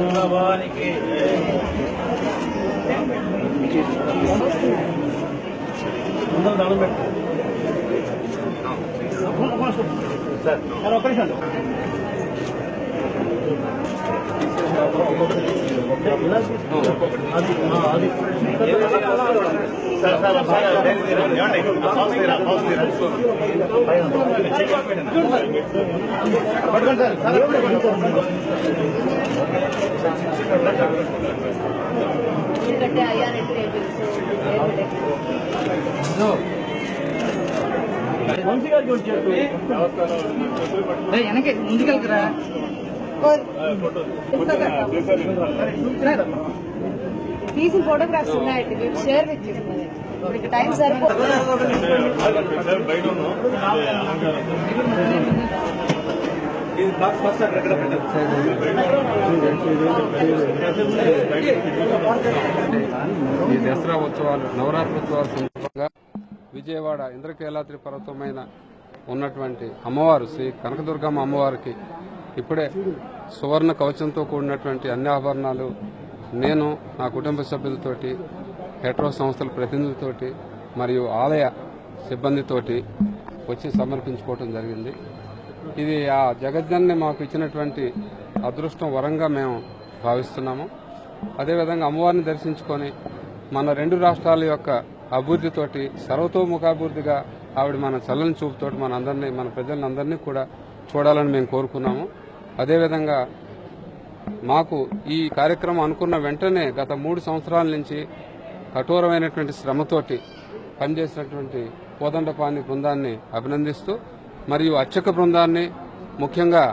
భగవానికి దండం పెట్టు సార్ ఒక నిమిషం వెనకే ముందుకెళ్తారా తీసిన ఫోటోగ్రాఫ్స్ ఉన్నాయండి మీరు షేర్ విత్ మీకు టైం సరిపోతుంది. ఈ దసరా ఉత్సవాలు నవరాత్రోత్సవాల సందర్భంగా విజయవాడ ఇంద్రకీలాద్రి పర్వతమైన ఉన్నటువంటి అమ్మవారు శ్రీ కనకదుర్గమ్మ అమ్మవారికి ఇప్పుడే సువర్ణ కవచంతో కూడినటువంటి అన్ని ఆభరణాలు నేను నా కుటుంబ సభ్యులతోటి హెట్రో సంస్థల ప్రతినిధులతోటి మరియు ఆలయ సిబ్బందితోటి వచ్చి సమర్పించుకోవడం జరిగింది. ఇది ఆ జగజ్జన్ని మాకు ఇచ్చినటువంటి అదృష్టం వరంగా మేము భావిస్తున్నాము. అదేవిధంగా అమ్మవారిని దర్శించుకొని మన రెండు రాష్ట్రాల యొక్క అభివృద్ధితోటి సర్వతోముఖాభివృద్ధిగా ఆవిడ మన చల్లని చూపుతోటి మన ప్రజలందరినీ కూడా చూడాలని మేము కోరుకున్నాము. అదేవిధంగా మాకు ఈ కార్యక్రమం అనుకున్న వెంటనే గత 3 సంవత్సరాల నుంచి కఠోరమైనటువంటి శ్రమతోటి పనిచేసినటువంటి కోదండపాణి బృందాన్ని అభినందిస్తూ మరియు అర్చక బృందాన్ని ముఖ్యంగా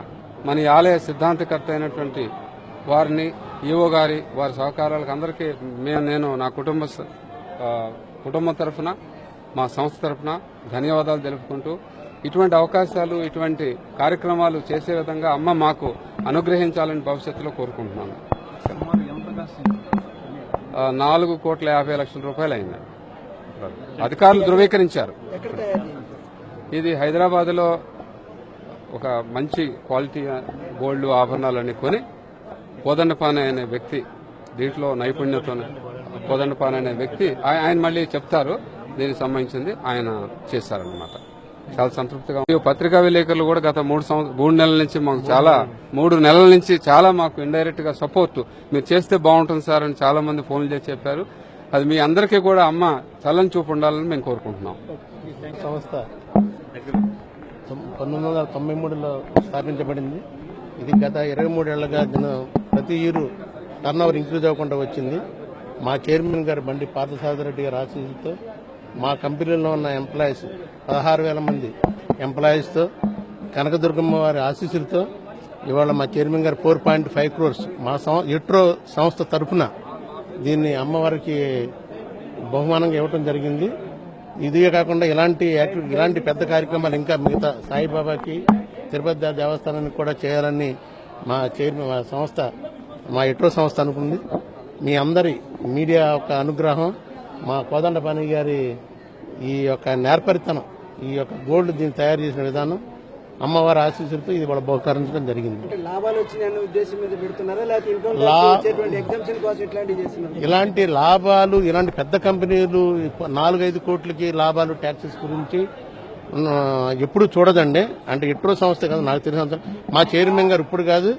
మన ఆలయ సిద్ధాంతకర్త అయినటువంటి వారిని ఈవో గారి వారి సహకారాలకు అందరికీ నేను నా కుటుంబం తరఫున మా సంస్థ తరఫున ధన్యవాదాలు తెలుపుకుంటూ ఇటువంటి అవకాశాలు ఇటువంటి కార్యక్రమాలు చేసే విధంగా అమ్మ మాకు అనుగ్రహించాలని భవిష్యత్తులో కోరుకుంటున్నాను. 4,50,00,000 రూపాయలు అయింది. అధికారులు ధృవీకరించారు. ఇది హైదరాబాద్లో ఒక మంచి క్వాలిటీ గోల్డ్ ఆభరణాలన్నీ కొని కోదండపాణి అనే వ్యక్తి దీంట్లో నైపుణ్యతో కోదండపాణి అనే వ్యక్తి ఆయన మళ్ళీ చెప్తారు దీనికి సంబంధించింది ఆయన చేశారన్నమాట. చాలా సంతృప్తిగా. పత్రికా విలేకరులు కూడా గత 3 నెలల నుంచి మాకు 3 నెలల నుంచి చాలా మాకు ఇండైరెక్ట్ గా సపోర్ట్ మీరు చేస్తే బాగుంటుంది సార్ అని చాలా మంది ఫోన్లు చేసి చెప్పారు. అది మీ అందరికీ కూడా అమ్మ చల్లని చూపు ఉండాలని మేము కోరుకుంటున్నాం. సంస్థ 1993లో స్థాపించబడింది. ఇది గత 23 ఏళ్లుగా ప్రతి ఇయర్ టర్న్ ఓవర్ ఇంక్రీజ్ అవ్వకుండా వచ్చింది. మా చైర్మన్ గారు బండి పార్థసారథి గారి ఆశీస్సులతో మా కంపెనీలో ఉన్న ఎంప్లాయీస్ 16,000 మంది ఎంప్లాయీస్తో కనకదుర్గమ్మ వారి ఆశీస్సులతో ఇవాళ మా చైర్మన్ గారు 4.5 crores మా ఎట్రో సంస్థ తరఫున దీన్ని అమ్మవారికి బహుమానంగా ఇవ్వడం జరిగింది. ఇదిగే కాకుండా ఇలాంటి పెద్ద కార్యక్రమాలు ఇంకా మిగతా సాయిబాబాకి తిరుపతి దేవస్థానానికి కూడా చేయాలని మా చైర్మన్ మా ఎట్రో సంస్థ అనుకుంది. మీ అందరి మీడియా యొక్క అనుగ్రహం, మా కోదండపాణి గారి ఈ యొక్క నేర్పరితనం, ఈ యొక్క గోల్డ్ దీన్ని తయారు చేసిన విధానం, అమ్మవారి ఆశీస్సులతో ఇది వాళ్ళ బహుకరించడం జరిగింది. ఇలాంటి లాభాలు ఇలాంటి పెద్ద కంపెనీలు 4-5 కోట్లకి లాభాలు ట్యాక్సెస్ గురించి ఎప్పుడు చూడదండి. అంటే ఎట్రో సంస్థ కాదు నాకు తెలిసిన మా చైర్మన్ గారు ఇప్పుడు కాదు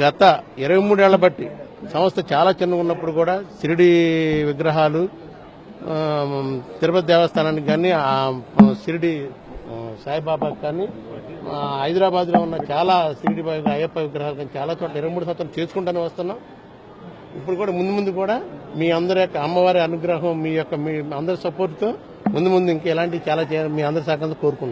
గత 23 ఏళ్ల బట్టి సంస్థ చాలా చిన్నగా ఉన్నప్పుడు కూడా షిరిడి విగ్రహాలు తిరుపతి దేవస్థానానికి కానీ షిరిడి సాయిబాబాకి కానీ హైదరాబాద్ లో ఉన్న చాలా షిరిడి అయ్యప్ప విగ్రహాలు కానీ చాలా చోట్ల 23 సంవత్సరాలు చేసుకుంటూనే వస్తున్నాం. ఇప్పుడు కూడా ముందు కూడా మీ అందరి యొక్క అమ్మవారి అనుగ్రహం మీ అందరి సపోర్ట్తో ముందు ఇంకా ఇలాంటివి చాలా చేయాలి మీ అందరి సహకారంతో కోరుకుంటున్నాం.